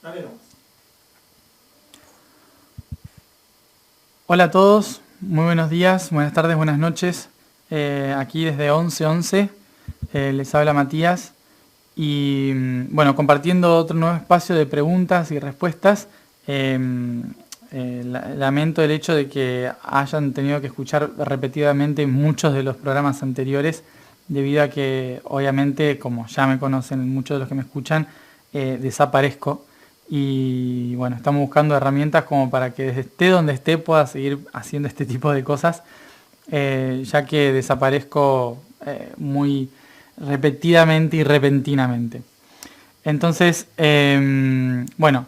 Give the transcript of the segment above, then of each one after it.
Dale nomás. Hola a todos, muy buenos días, buenas tardes, buenas noches. Aquí desde 11:11 les habla Matías y bueno, compartiendo otro nuevo espacio de preguntas y respuestas. Lamento el hecho de que hayan tenido que escuchar repetidamente muchos de los programas anteriores debido a que obviamente, como ya me conocen muchos de los que me escuchan, desaparezco. Y bueno, estamos buscando herramientas como para que desde esté donde esté pueda seguir haciendo este tipo de cosas, ya que desaparezco muy repetidamente y repentinamente. Entonces, bueno,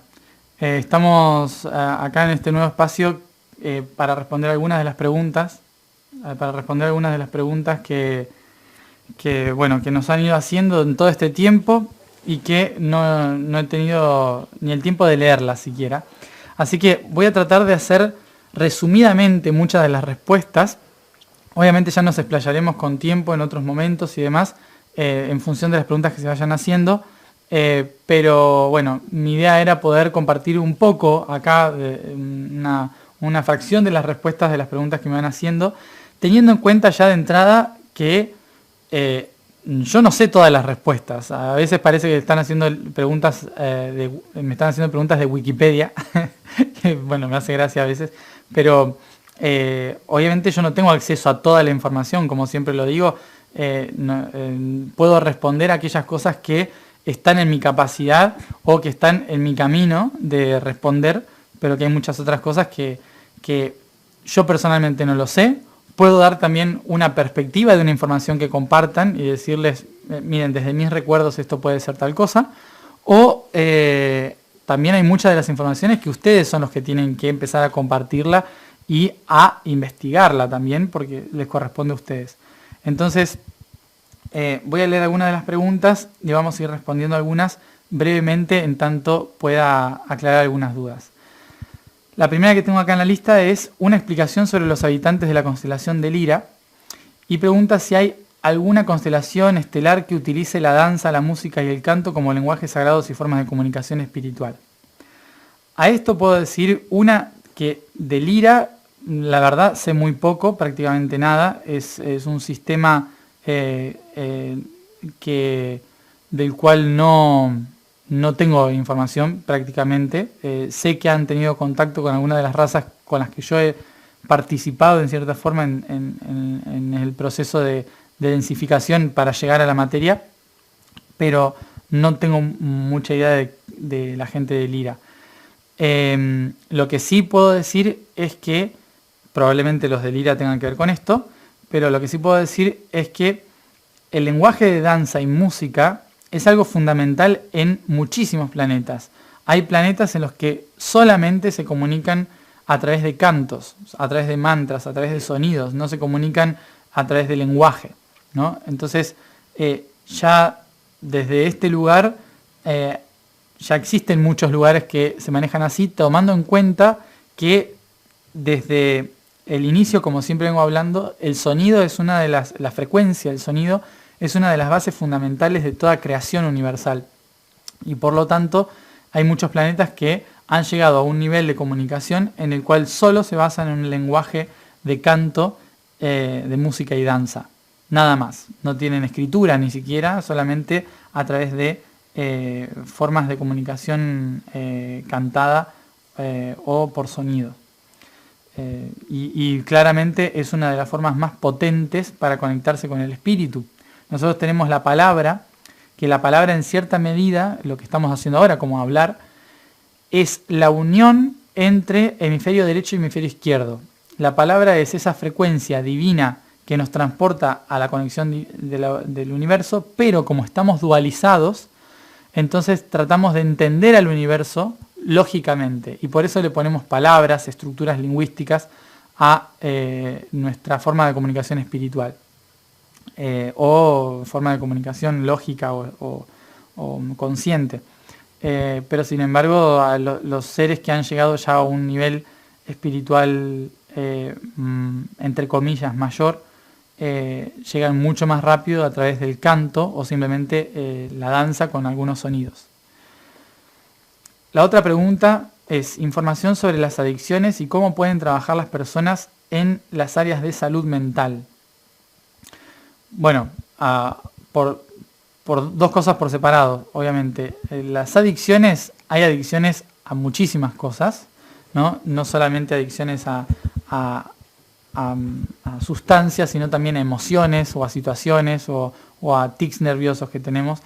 estamos acá en este nuevo espacio para responder algunas de las preguntas, bueno, que nos han ido haciendo en todo este tiempo y que no he tenido ni el tiempo de leerlas siquiera. Así que voy a tratar de hacer resumidamente muchas de las respuestas. Obviamente ya nos explayaremos con tiempo en otros momentos y demás, en función de las preguntas que se vayan haciendo. Pero bueno, mi idea era poder compartir un poco acá una fracción de las respuestas de las preguntas que me van haciendo, teniendo en cuenta ya de entrada que yo no sé todas las respuestas. A veces parece que están haciendo preguntas, me están haciendo preguntas de Wikipedia, que bueno, me hace gracia a veces, pero obviamente yo no tengo acceso a toda la información, como siempre lo digo. Puedo responder a aquellas cosas que están en mi capacidad o que están en mi camino de responder, pero que hay muchas otras cosas que yo personalmente no lo sé. Puedo dar también una perspectiva de una información que compartan y decirles, miren, desde mis recuerdos esto puede ser tal cosa. O también hay muchas de las informaciones que ustedes son los que tienen que empezar a compartirla y a investigarla también, porque les corresponde a ustedes. Entonces, voy a leer algunas de las preguntas y vamos a ir respondiendo algunas brevemente en tanto pueda aclarar algunas dudas. La primera que tengo acá en la lista es una explicación sobre los habitantes de la constelación de Lira y pregunta si hay alguna constelación estelar que utilice la danza, la música y el canto como lenguajes sagrados y formas de comunicación espiritual. A esto puedo decir una que de Lira, la verdad, sé muy poco, prácticamente nada. Es un sistema del cual no tengo información prácticamente. Sé que han tenido contacto con alguna de las razas con las que yo he participado en cierta forma en el proceso de densificación para llegar a la materia, pero no tengo mucha idea de la gente de Lira. Lo que sí puedo decir es que, probablemente los de Lira tengan que ver con esto, pero lo que sí puedo decir es que el lenguaje de danza y música es algo fundamental en muchísimos planetas. Hay planetas en los que solamente se comunican a través de cantos, a través de mantras, a través de sonidos, no se comunican a través de lenguaje, ¿no? Entonces, ya desde este lugar, ya existen muchos lugares que se manejan así, tomando en cuenta que desde el inicio, como siempre vengo hablando, el sonido es una de la frecuencia del sonido es una de las bases fundamentales de toda creación universal. Y por lo tanto, hay muchos planetas que han llegado a un nivel de comunicación en el cual solo se basan en un lenguaje de canto, de música y danza. Nada más. No tienen escritura ni siquiera, solamente a través de formas de comunicación cantada o por sonido. Y claramente es una de las formas más potentes para conectarse con el espíritu. Nosotros tenemos la palabra, que la palabra en cierta medida, lo que estamos haciendo ahora como hablar, es la unión entre hemisferio derecho y hemisferio izquierdo. La palabra es esa frecuencia divina que nos transporta a la conexión del universo, pero como estamos dualizados, entonces tratamos de entender al universo lógicamente, y por eso le ponemos palabras, estructuras lingüísticas a nuestra forma de comunicación espiritual, o forma de comunicación lógica o consciente. Pero sin embargo, los seres que han llegado ya a un nivel espiritual, entre comillas, mayor, llegan mucho más rápido a través del canto o simplemente la danza con algunos sonidos. La otra pregunta es información sobre las adicciones y cómo pueden trabajar las personas en las áreas de salud mental. Bueno, por dos cosas por separado, obviamente. Las adicciones, hay adicciones a muchísimas cosas, ¿no? No solamente adicciones a sustancias, sino también a emociones o a situaciones o a tics nerviosos que tenemos.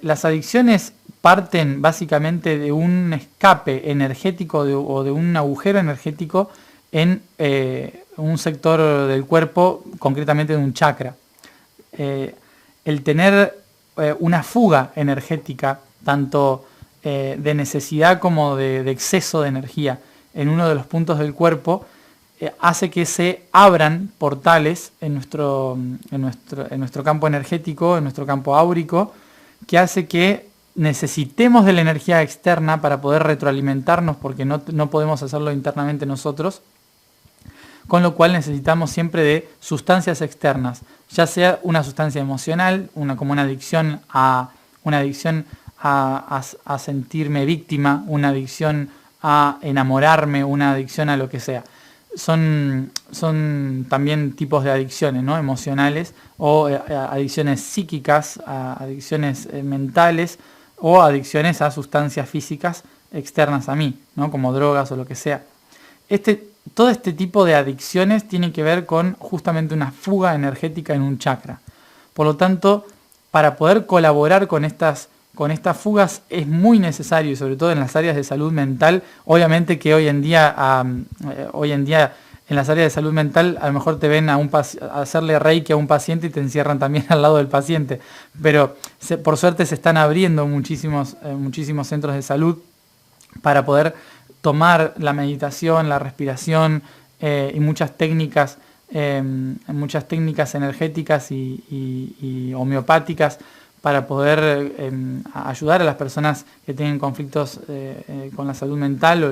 Las adicciones parten básicamente de un escape energético o de un agujero energético en un sector del cuerpo, concretamente de un chakra. El tener una fuga energética, tanto de necesidad como de exceso de energía en uno de los puntos del cuerpo, hace que se abran portales en nuestro campo energético, en nuestro campo áurico, que hace que necesitemos de la energía externa para poder retroalimentarnos, porque no podemos hacerlo internamente nosotros, con lo cual necesitamos siempre de sustancias externas, ya sea una sustancia emocional, como una adicción a sentirme víctima, una adicción a enamorarme, una adicción a lo que sea. Son también tipos de adicciones, ¿no? Emocionales o adicciones psíquicas, adicciones mentales o adicciones a sustancias físicas externas a mí, ¿no? Como drogas o lo que sea. Todo este tipo de adicciones tiene que ver con justamente una fuga energética en un chakra. Por lo tanto, para poder colaborar con estas fugas es muy necesario, y sobre todo en las áreas de salud mental, obviamente que hoy en día en las áreas de salud mental a lo mejor te ven a hacerle reiki a un paciente y te encierran también al lado del paciente, pero por suerte se están abriendo muchísimos centros de salud para poder tomar la meditación, la respiración y muchas técnicas energéticas y homeopáticas para poder ayudar a las personas que tienen conflictos con la salud mental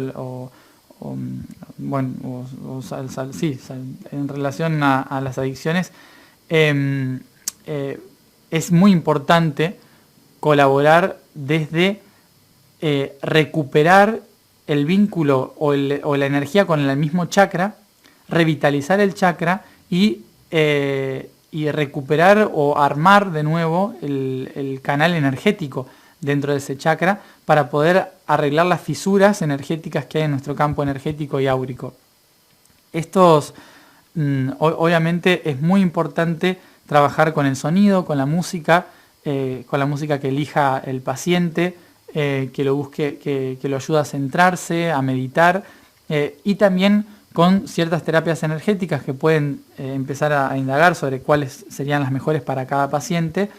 en relación a las adicciones. Es muy importante colaborar desde recuperar el vínculo o la energía con el mismo chakra, revitalizar el chakra y recuperar o armar de nuevo el canal energético dentro de ese chakra para poder arreglar las fisuras energéticas que hay en nuestro campo energético y áurico. Obviamente es muy importante trabajar con el sonido, con la música que elija el paciente, que lo busque, que lo ayude a centrarse, a meditar, y también con ciertas terapias energéticas que pueden empezar a indagar sobre cuáles serían las mejores para cada paciente,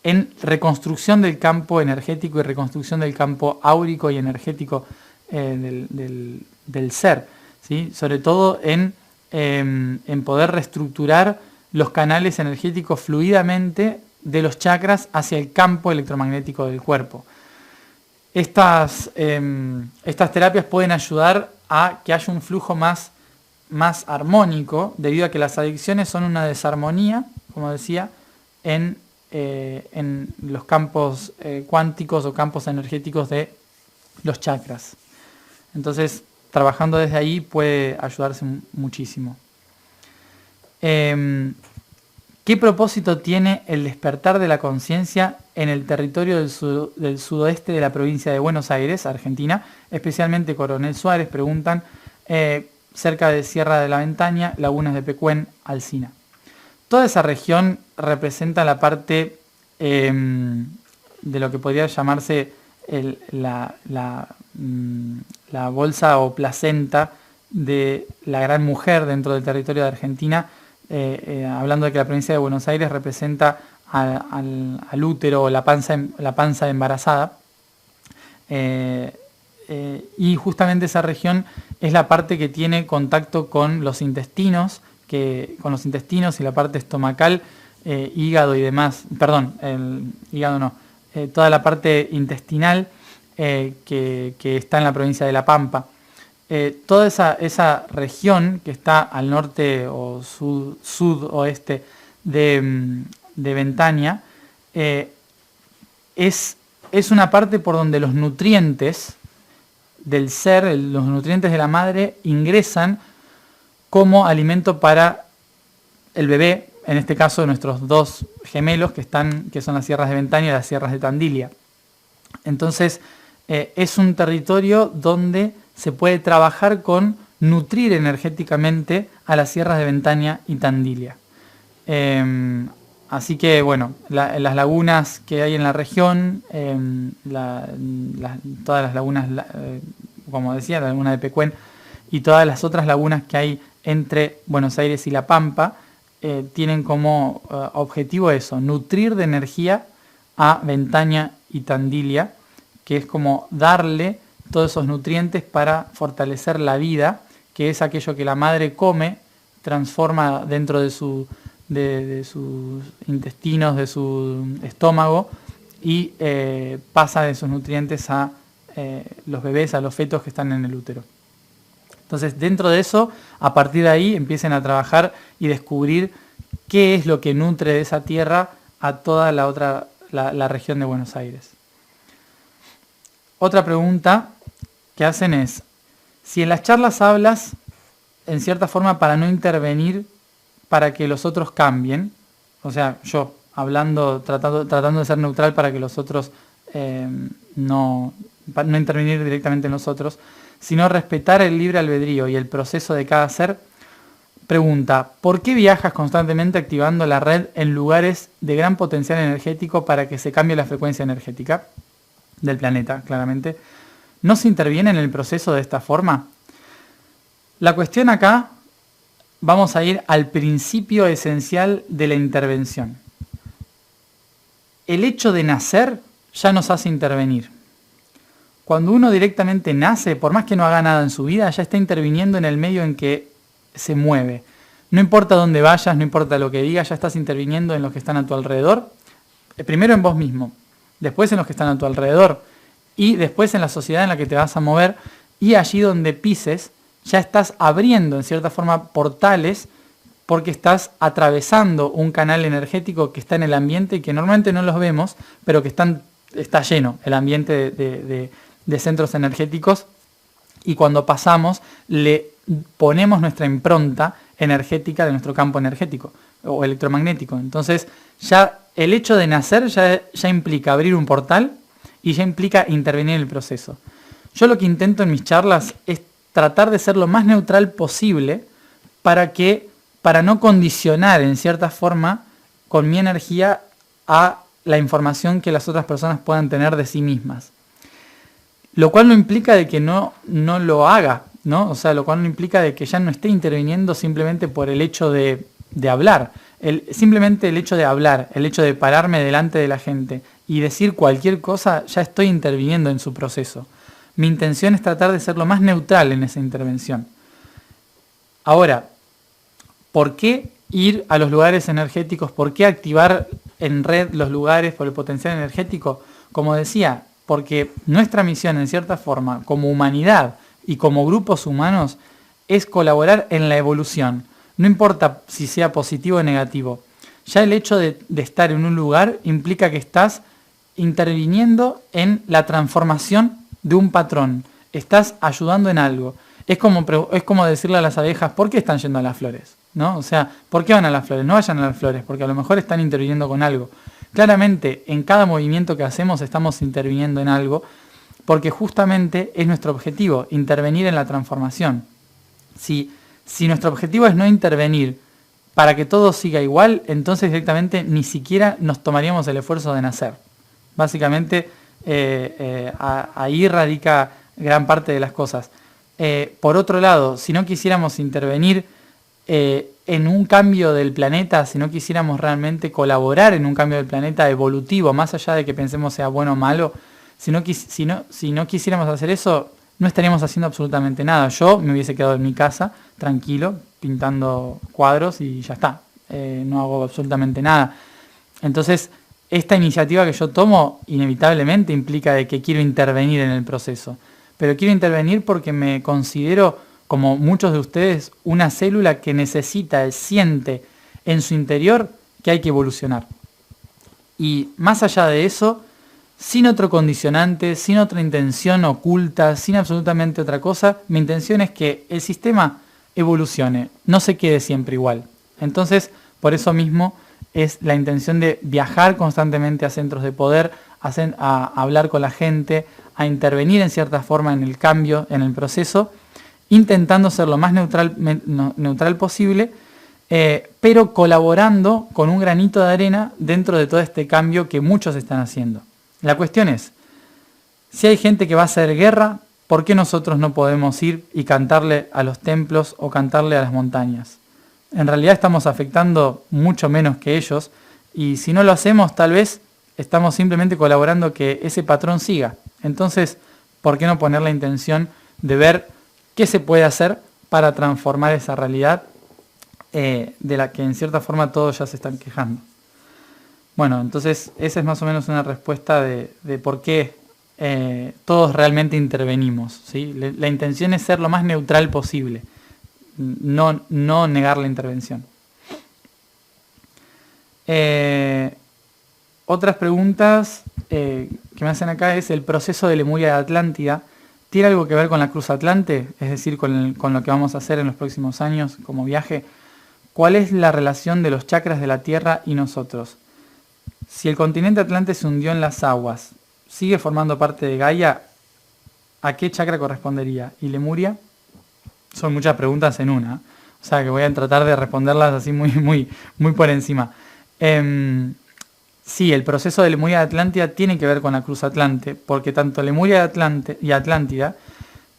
en reconstrucción del campo energético y reconstrucción del campo áurico y energético del ser, ¿sí? Sobre todo en poder reestructurar los canales energéticos fluidamente de los chakras hacia el campo electromagnético del cuerpo. Estas terapias pueden ayudar a que haya un flujo más armónico, debido a que las adicciones son una desarmonía, como decía, en los campos cuánticos o campos energéticos de los chakras. Entonces, trabajando desde ahí puede ayudarse muchísimo. ¿Qué propósito tiene el despertar de la conciencia en el territorio del sudoeste de la provincia de Buenos Aires, Argentina? Especialmente Coronel Suárez, preguntan, cerca de Sierra de la Ventaña, Lagunas de Pecuén, Alsina. Toda esa región representa la parte de lo que podría llamarse la bolsa o placenta de la gran mujer dentro del territorio de Argentina, hablando de que la provincia de Buenos Aires representa al útero o la panza embarazada, y justamente esa región es la parte que tiene contacto con los intestinos, y la parte estomacal, hígado y demás, el hígado no, toda la parte intestinal que está en la provincia de La Pampa. Toda esa región que está al norte o sudoeste de Ventaña es es una parte por donde los nutrientes del ser, los nutrientes de la madre, ingresan como alimento para el bebé, en este caso nuestros dos gemelos que son las sierras de Ventaña y las sierras de Tandilia. Entonces, es un territorio donde se puede trabajar con nutrir energéticamente a las sierras de Ventaña y Tandilia. Así que, bueno, las lagunas que hay en la región, todas las lagunas, como decía, la laguna de Pecuén y todas las otras lagunas que hay entre Buenos Aires y La Pampa, tienen como objetivo eso, nutrir de energía a Ventaña y Tandilia, que es como darle todos esos nutrientes para fortalecer la vida, que es aquello que la madre come, transforma dentro de sus intestinos, de su estómago, y pasa de esos nutrientes a los bebés, a los fetos que están en el útero. Entonces, dentro de eso, a partir de ahí, empiecen a trabajar y descubrir qué es lo que nutre de esa tierra a toda la región de Buenos Aires. Otra pregunta que hacen es, si en las charlas hablas, en cierta forma, para no intervenir, para que los otros cambien, o sea, yo hablando, tratando de ser neutral para que los otros no intervenir directamente en los otros, sino respetar el libre albedrío y el proceso de cada ser, pregunta, ¿por qué viajas constantemente activando la red en lugares de gran potencial energético para que se cambie la frecuencia energética del planeta, claramente? ¿No se interviene en el proceso de esta forma? La cuestión acá, vamos a ir al principio esencial de la intervención. El hecho de nacer ya nos hace intervenir. Cuando uno directamente nace, por más que no haga nada en su vida, ya está interviniendo en el medio en que se mueve. No importa dónde vayas, no importa lo que digas, ya estás interviniendo en los que están a tu alrededor. Primero en vos mismo, después en los que están a tu alrededor y después en la sociedad en la que te vas a mover, y allí donde pises ya estás abriendo en cierta forma portales porque estás atravesando un canal energético que está en el ambiente y que normalmente no los vemos, pero que está lleno el ambiente de centros energéticos, y cuando pasamos le ponemos nuestra impronta energética de nuestro campo energético o electromagnético. Entonces ya el hecho de nacer ya implica abrir un portal y ya implica intervenir en el proceso. Yo lo que intento en mis charlas es tratar de ser lo más neutral posible para no condicionar en cierta forma con mi energía a la información que las otras personas puedan tener de sí mismas. Lo cual no implica de que no lo haga, ¿no? O sea, lo cual no implica de que ya no esté interviniendo simplemente por el hecho de hablar. Simplemente el hecho de hablar, el hecho de pararme delante de la gente y decir cualquier cosa, ya estoy interviniendo en su proceso. Mi intención es tratar de ser lo más neutral en esa intervención. Ahora, ¿por qué ir a los lugares energéticos? ¿Por qué activar en red los lugares por el potencial energético? Como decía, porque nuestra misión, en cierta forma, como humanidad y como grupos humanos, es colaborar en la evolución. No importa si sea positivo o negativo. Ya el hecho de estar en un lugar implica que estás interviniendo en la transformación de un patrón. Estás ayudando en algo. Es como decirle a las abejas, ¿por qué están yendo a las flores? ¿No? O sea, ¿por qué van a las flores? No vayan a las flores, porque a lo mejor están interviniendo con algo. Claramente, en cada movimiento que hacemos estamos interviniendo en algo, porque justamente es nuestro objetivo, intervenir en la transformación. Si nuestro objetivo es no intervenir para que todo siga igual, entonces directamente ni siquiera nos tomaríamos el esfuerzo de nacer. Básicamente, ahí radica gran parte de las cosas. Por otro lado, si no quisiéramos intervenir en un cambio del planeta, si no quisiéramos realmente colaborar en un cambio del planeta evolutivo, más allá de que pensemos sea bueno o malo, si no quisiéramos hacer eso, no estaríamos haciendo absolutamente nada. Yo me hubiese quedado en mi casa, tranquilo, pintando cuadros y ya está. No hago absolutamente nada. Entonces, esta iniciativa que yo tomo inevitablemente implica de que quiero intervenir en el proceso. Pero quiero intervenir porque me considero, como muchos de ustedes, una célula que necesita, siente en su interior que hay que evolucionar. Y más allá de eso, sin otro condicionante, sin otra intención oculta, sin absolutamente otra cosa. Mi intención es que el sistema evolucione, no se quede siempre igual. Entonces, por eso mismo es la intención de viajar constantemente a centros de poder, a hablar con la gente, a intervenir en cierta forma en el cambio, en el proceso, intentando ser lo más neutral posible, pero colaborando con un granito de arena dentro de todo este cambio que muchos están haciendo. La cuestión es, si hay gente que va a hacer guerra, ¿por qué nosotros no podemos ir y cantarle a los templos o cantarle a las montañas? En realidad estamos afectando mucho menos que ellos, y si no lo hacemos, tal vez estamos simplemente colaborando que ese patrón siga. Entonces, ¿por qué no poner la intención de ver qué se puede hacer para transformar esa realidad de la que en cierta forma todos ya se están quejando? Bueno, entonces esa es más o menos una respuesta de por qué todos realmente intervenimos, ¿sí? La intención es ser lo más neutral posible, no negar la intervención. Otras preguntas que me hacen acá es: ¿el proceso de Lemuria de Atlántida tiene algo que ver con la Cruz Atlante? Es decir, con lo que vamos a hacer en los próximos años como viaje. ¿Cuál es la relación de los chakras de la Tierra y nosotros? Si el continente Atlante se hundió en las aguas, ¿sigue formando parte de Gaia? ¿A qué chakra correspondería? ¿Y Lemuria? Son muchas preguntas en una, o sea que voy a tratar de responderlas así muy por encima. Sí, el proceso de Lemuria de Atlántida tiene que ver con la Cruz Atlante, porque tanto Lemuria y Atlántida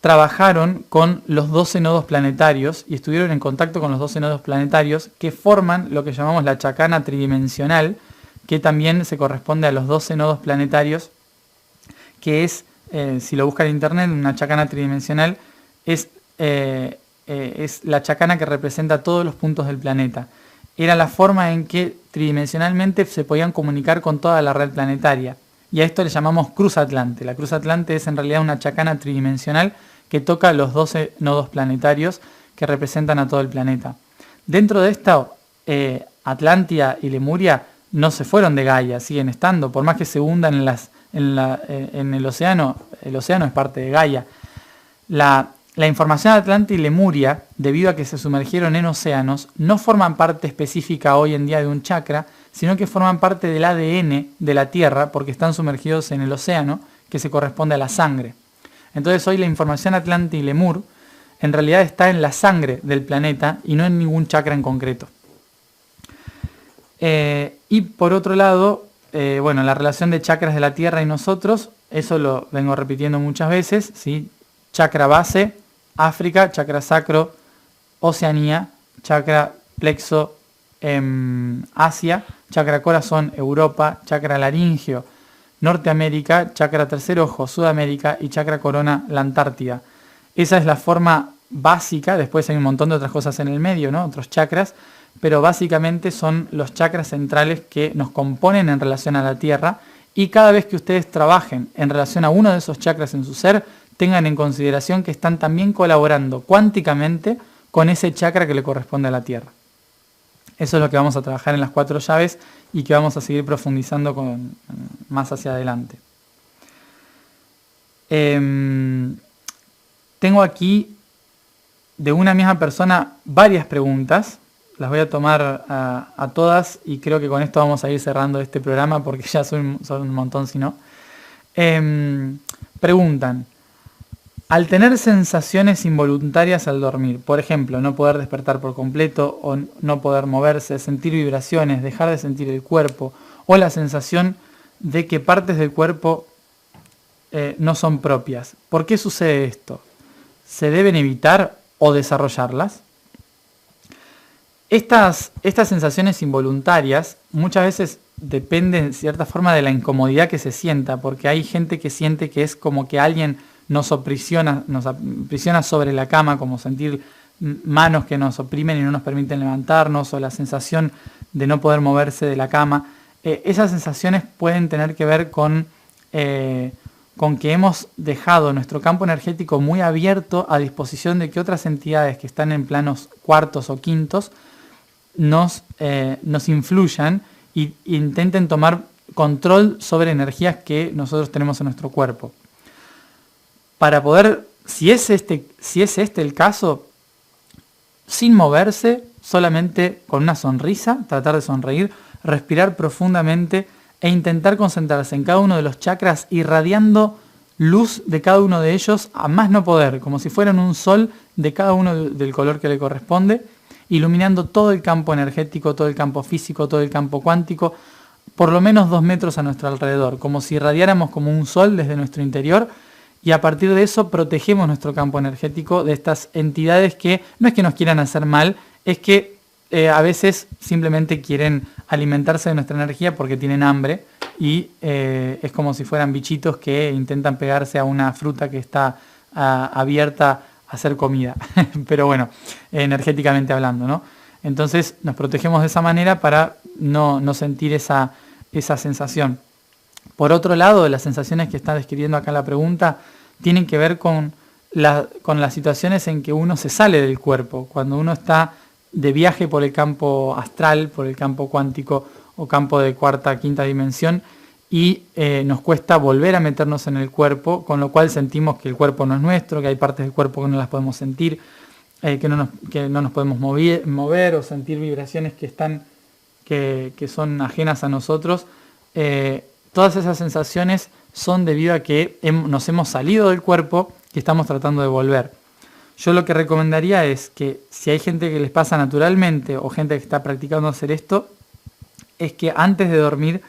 trabajaron con los 12 nodos planetarios y estuvieron en contacto con los 12 nodos planetarios que forman lo que llamamos la chacana tridimensional, que también se corresponde a los 12 nodos planetarios, que es, si lo buscan en internet, una chacana tridimensional es la chacana que representa todos los puntos del planeta. Era la forma en que tridimensionalmente se podían comunicar con toda la red planetaria. Y a esto le llamamos Cruz Atlante. La Cruz Atlante es en realidad una chacana tridimensional que toca los 12 nodos planetarios que representan a todo el planeta. Dentro de esta, Atlántida y Lemuria no se fueron de Gaia, siguen estando. Por más que se hundan en el océano es parte de Gaia. La información de Atlántida y Lemuria, debido a que se sumergieron en océanos, no forman parte específica hoy en día de un chakra, sino que forman parte del ADN de la Tierra porque están sumergidos en el océano, que se corresponde a la sangre. Entonces hoy la información Atlántida y Lemur en realidad está en la sangre del planeta y no en ningún chakra en concreto. Y por otro lado, la relación de chakras de la Tierra y nosotros, eso lo vengo repitiendo muchas veces, ¿sí? Chakra base, África; chakra sacro, Oceanía; chakra plexo, Asia; chakra corazón, Europa; chakra laringio, Norteamérica; chakra tercer ojo, Sudamérica; y chakra corona, la Antártida. Esa es la forma básica. Después hay un montón de otras cosas en el medio, ¿no? Otros chakras, pero básicamente son los chakras centrales que nos componen en relación a la Tierra, y cada vez que ustedes trabajen en relación a uno de esos chakras en su ser, tengan en consideración que están también colaborando cuánticamente con ese chakra que le corresponde a la Tierra. Eso es lo que vamos a trabajar en las 4 llaves y que vamos a seguir profundizando más hacia adelante. Tengo aquí de una misma persona varias preguntas. Las voy a tomar a todas y creo que con esto vamos a ir cerrando este programa porque ya son un montón si no. Preguntan: al tener sensaciones involuntarias al dormir, por ejemplo, no poder despertar por completo o no poder moverse, sentir vibraciones, dejar de sentir el cuerpo, o la sensación de que partes del cuerpo no son propias, ¿por qué sucede esto? ¿Se deben evitar o desarrollarlas? Estas sensaciones involuntarias muchas veces dependen en cierta forma de la incomodidad que se sienta, porque hay gente que siente que es como que alguien nos aprisiona sobre la cama, como sentir manos que nos oprimen y no nos permiten levantarnos, o la sensación de no poder moverse de la cama. Esas sensaciones pueden tener que ver con que hemos dejado nuestro campo energético muy abierto a disposición de que otras entidades que están en planos cuartos o quintos nos influyan e intenten tomar control sobre energías que nosotros tenemos en nuestro cuerpo. Para poder, si es este el caso, sin moverse, solamente con una sonrisa, tratar de sonreír, respirar profundamente e intentar concentrarse en cada uno de los chakras, irradiando luz de cada uno de ellos a más no poder, como si fueran un sol de cada uno del color que le corresponde, iluminando todo el campo energético, todo el campo físico, todo el campo cuántico, por lo menos 2 metros a nuestro alrededor, como si irradiáramos como un sol desde nuestro interior, y a partir de eso protegemos nuestro campo energético de estas entidades que no es que nos quieran hacer mal, es que a veces simplemente quieren alimentarse de nuestra energía porque tienen hambre y es como si fueran bichitos que intentan pegarse a una fruta que está abierta a ser comida, pero bueno, energéticamente hablando, ¿no? Entonces nos protegemos de esa manera para no sentir esa sensación. Por otro lado, las sensaciones que está describiendo acá la pregunta tienen que ver con las situaciones en que uno se sale del cuerpo, cuando uno está de viaje por el campo astral, por el campo cuántico o campo de cuarta, quinta dimensión, y nos cuesta volver a meternos en el cuerpo, con lo cual sentimos que el cuerpo no es nuestro, que hay partes del cuerpo que no las podemos sentir, que no nos podemos mover o sentir vibraciones que son ajenas a nosotros. Todas esas sensaciones son debido a que nos hemos salido del cuerpo y estamos tratando de volver. Yo lo que recomendaría es que si hay gente que les pasa naturalmente o gente que está practicando hacer esto, es que antes de dormir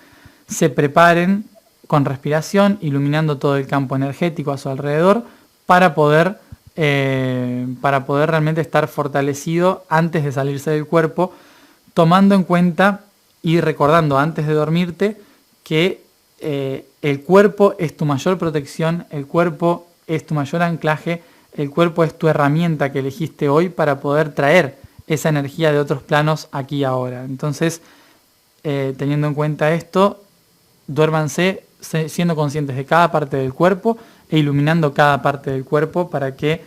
se preparen con respiración, iluminando todo el campo energético a su alrededor para poder realmente estar fortalecido antes de salirse del cuerpo, tomando en cuenta y recordando antes de dormirte que el cuerpo es tu mayor protección, el cuerpo es tu mayor anclaje, el cuerpo es tu herramienta que elegiste hoy para poder traer esa energía de otros planos aquí y ahora. Entonces, teniendo en cuenta esto, duérmanse siendo conscientes de cada parte del cuerpo e iluminando cada parte del cuerpo para que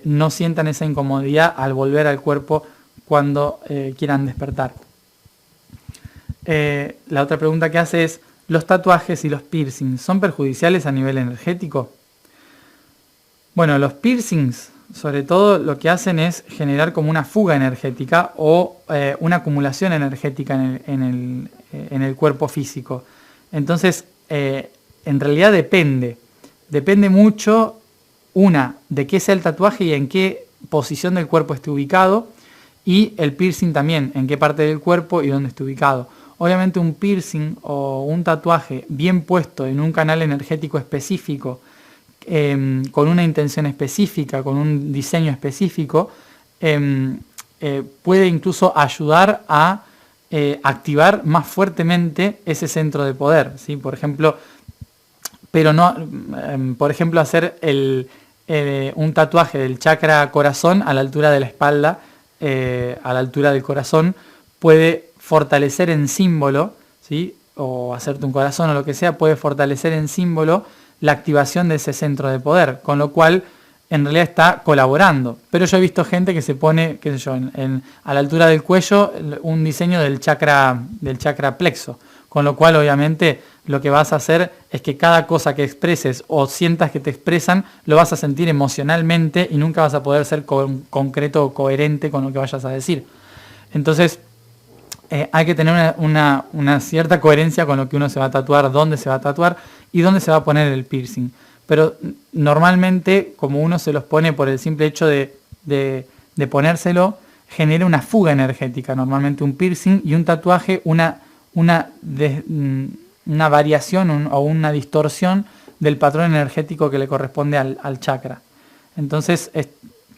no sientan esa incomodidad al volver al cuerpo cuando quieran despertar. La otra pregunta que hace es, ¿los tatuajes y los piercings son perjudiciales a nivel energético? Bueno, los piercings, sobre todo, lo que hacen es generar como una fuga energética o una acumulación energética en el cuerpo físico. Entonces, en realidad depende mucho, de qué sea el tatuaje y en qué posición del cuerpo esté ubicado, y el piercing también, en qué parte del cuerpo y dónde esté ubicado. Obviamente un piercing o un tatuaje bien puesto en un canal energético específico, con una intención específica, con un diseño específico, puede incluso ayudar a activar más fuertemente ese centro de poder, ¿sí? Por ejemplo, hacer un tatuaje del chakra corazón a la altura de la espalda, a la altura del corazón, puede fortalecer en símbolo, ¿sí? O hacerte un corazón o lo que sea, puede fortalecer en símbolo la activación de ese centro de poder, con lo cual en realidad está colaborando. Pero yo he visto gente que se pone, qué sé yo, a la altura del cuello un diseño del chakra plexo, con lo cual obviamente lo que vas a hacer es que cada cosa que expreses o sientas que te expresan lo vas a sentir emocionalmente y nunca vas a poder ser concreto o coherente con lo que vayas a decir. Entonces hay que tener una cierta coherencia con lo que uno se va a tatuar, dónde se va a tatuar y dónde se va a poner el piercing. Pero normalmente, como uno se los pone por el simple hecho de ponérselo, genera una fuga energética. Normalmente un piercing y un tatuaje, una variación o una distorsión del patrón energético que le corresponde al chakra. Entonces, es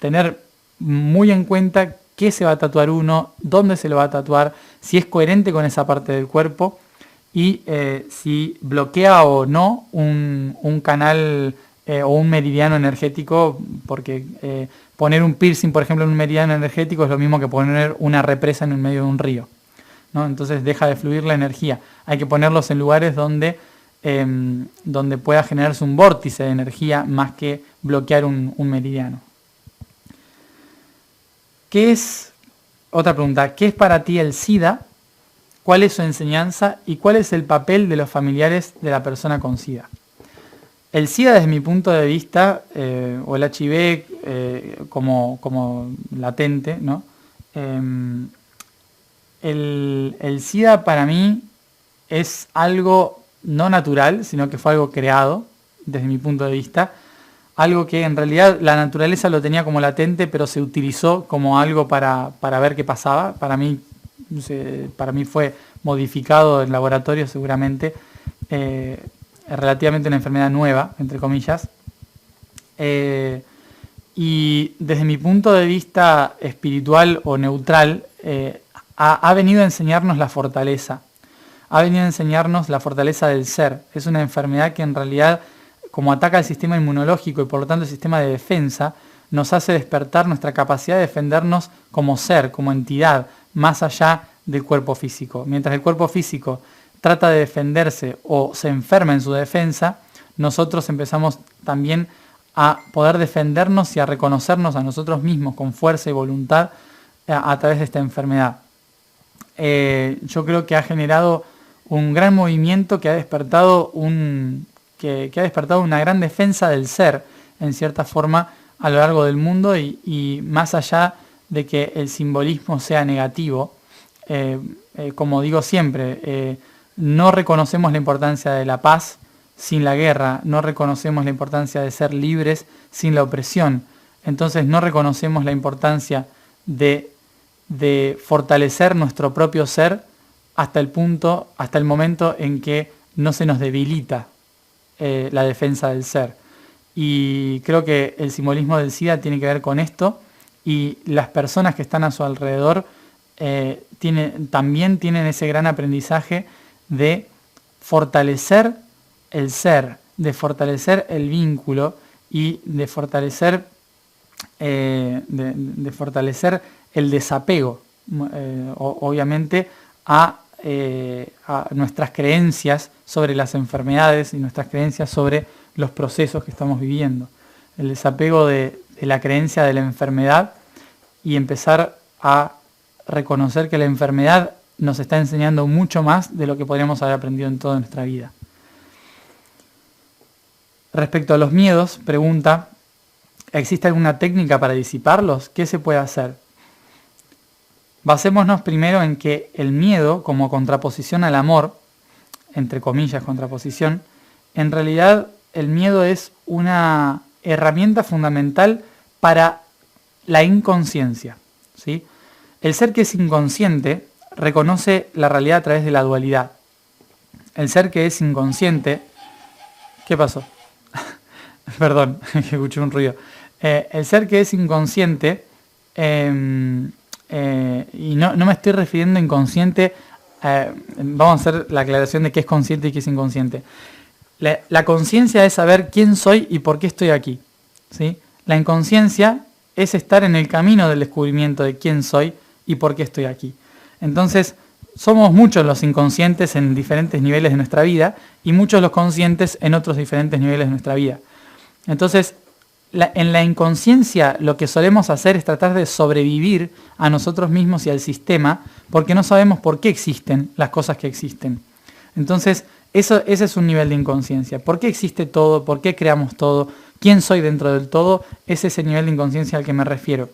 tener muy en cuenta qué se va a tatuar uno, dónde se lo va a tatuar, si es coherente con esa parte del cuerpo y si bloquea o no un canal o un meridiano energético, porque poner un piercing, por ejemplo, en un meridiano energético es lo mismo que poner una represa en el medio de un río, ¿no? Entonces deja de fluir la energía. Hay que ponerlos en lugares donde pueda generarse un vórtice de energía más que bloquear un meridiano. Otra pregunta, ¿qué es para ti el SIDA? cuál es su enseñanza y cuál es el papel de los familiares de la persona con SIDA. El SIDA, desde mi punto de vista, o el HIV como latente, ¿no? El SIDA para mí es algo no natural, sino que fue algo creado, desde mi punto de vista, algo que en realidad la naturaleza lo tenía como latente, pero se utilizó como algo para ver qué pasaba. Para mí fue modificado en laboratorio seguramente, relativamente una enfermedad nueva, entre comillas. Y desde mi punto de vista espiritual o neutral, ha venido a enseñarnos la fortaleza. Ha venido a enseñarnos la fortaleza del ser. Es una enfermedad que en realidad, como ataca el sistema inmunológico y por lo tanto el sistema de defensa, nos hace despertar nuestra capacidad de defendernos como ser, como entidad, más allá del cuerpo físico. Mientras el cuerpo físico trata de defenderse o se enferma en su defensa, nosotros empezamos también a poder defendernos y a reconocernos a nosotros mismos con fuerza y voluntad a través de esta enfermedad. Yo creo que ha generado un gran movimiento que ha despertado una gran defensa del ser, en cierta forma, a lo largo del mundo y más allá de que el simbolismo sea negativo, como digo siempre, no reconocemos la importancia de la paz sin la guerra, no reconocemos la importancia de ser libres sin la opresión, entonces no reconocemos la importancia de fortalecer nuestro propio ser hasta el momento en que no se nos debilita la defensa del ser. Y creo que el simbolismo del SIDA tiene que ver con esto, y las personas que están a su alrededor también tienen ese gran aprendizaje de fortalecer el ser, de fortalecer el vínculo y de fortalecer el desapego, obviamente, a nuestras creencias sobre las enfermedades y nuestras creencias sobre los procesos que estamos viviendo. El desapego de la creencia de la enfermedad y empezar a reconocer que la enfermedad nos está enseñando mucho más de lo que podríamos haber aprendido en toda nuestra vida. Respecto a los miedos, pregunta, ¿existe alguna técnica para disiparlos? ¿Qué se puede hacer? Basémonos primero en que el miedo, como contraposición al amor, entre comillas contraposición, en realidad el miedo es una herramienta fundamental para la inconsciencia, ¿sí? El ser que es inconsciente reconoce la realidad a través de la dualidad. El ser que es inconsciente... ¿Qué pasó? Perdón, escuché un ruido. El ser que es inconsciente, y no me estoy refiriendo a inconsciente, vamos a hacer la aclaración de qué es consciente y qué es inconsciente. La conciencia es saber quién soy y por qué estoy aquí, ¿sí? La inconsciencia es estar en el camino del descubrimiento de quién soy y por qué estoy aquí. Entonces, somos muchos los inconscientes en diferentes niveles de nuestra vida y muchos los conscientes en otros diferentes niveles de nuestra vida. Entonces, en la inconsciencia lo que solemos hacer es tratar de sobrevivir a nosotros mismos y al sistema porque no sabemos por qué existen las cosas que existen. Entonces, ese es un nivel de inconsciencia. ¿Por qué existe todo? ¿Por qué creamos todo? ¿Quién soy dentro del todo? Ese es el nivel de inconsciencia al que me refiero.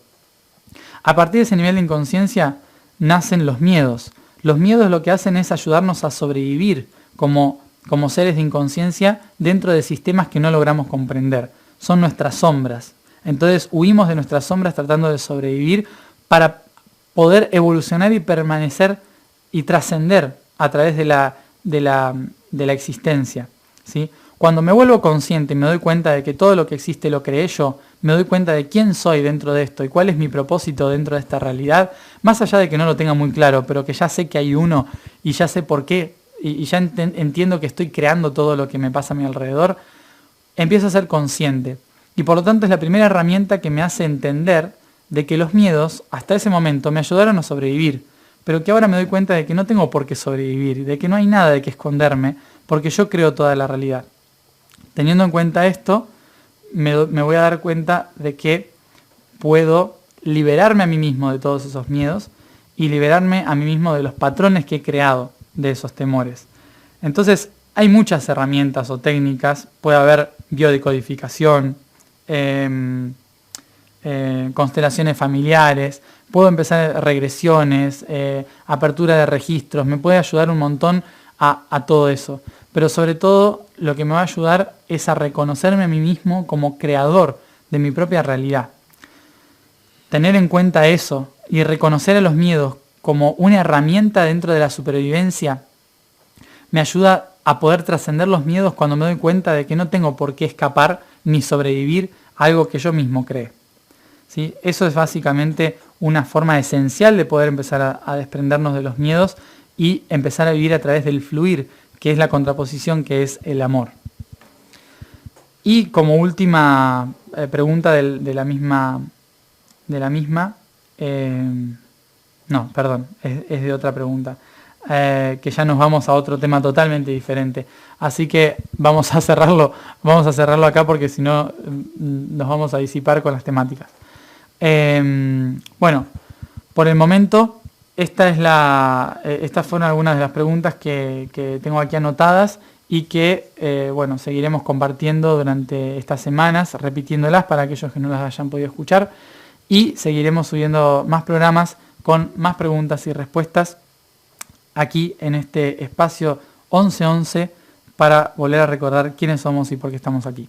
A partir de ese nivel de inconsciencia nacen los miedos. Los miedos lo que hacen es ayudarnos a sobrevivir como seres de inconsciencia dentro de sistemas que no logramos comprender. Son nuestras sombras. Entonces huimos de nuestras sombras tratando de sobrevivir para poder evolucionar y permanecer y trascender a través de la existencia, ¿sí? Cuando me vuelvo consciente y me doy cuenta de que todo lo que existe lo creé yo, me doy cuenta de quién soy dentro de esto y cuál es mi propósito dentro de esta realidad, más allá de que no lo tenga muy claro, pero que ya sé que hay uno y ya sé por qué y ya entiendo que estoy creando todo lo que me pasa a mi alrededor, empiezo a ser consciente. Y por lo tanto es la primera herramienta que me hace entender de que los miedos hasta ese momento me ayudaron a sobrevivir, pero que ahora me doy cuenta de que no tengo por qué sobrevivir, de que no hay nada de qué esconderme, porque yo creo toda la realidad. Teniendo en cuenta esto, me voy a dar cuenta de que puedo liberarme a mí mismo de todos esos miedos y liberarme a mí mismo de los patrones que he creado de esos temores. Entonces, hay muchas herramientas o técnicas, puede haber biodecodificación, constelaciones familiares, puedo empezar regresiones, apertura de registros, me puede ayudar un montón a todo eso. Pero sobre todo lo que me va a ayudar es a reconocerme a mí mismo como creador de mi propia realidad. Tener en cuenta eso y reconocer a los miedos como una herramienta dentro de la supervivencia me ayuda a poder trascender los miedos cuando me doy cuenta de que no tengo por qué escapar ni sobrevivir a algo que yo mismo creé. ¿Sí? Eso es básicamente una forma esencial de poder empezar a desprendernos de los miedos y empezar a vivir a través del fluir, que es la contraposición que es el amor. Y como última pregunta de la misma, no, perdón, es de otra pregunta, que ya nos vamos a otro tema totalmente diferente. Así que vamos a cerrarlo acá porque si no nos vamos a disipar con las temáticas. Bueno, por el momento estas fueron algunas de las preguntas que tengo aquí anotadas y que bueno, seguiremos compartiendo durante estas semanas, repitiéndolas para aquellos que no las hayan podido escuchar, y seguiremos subiendo más programas con más preguntas y respuestas aquí en este espacio 1111 para volver a recordar quiénes somos y por qué estamos aquí.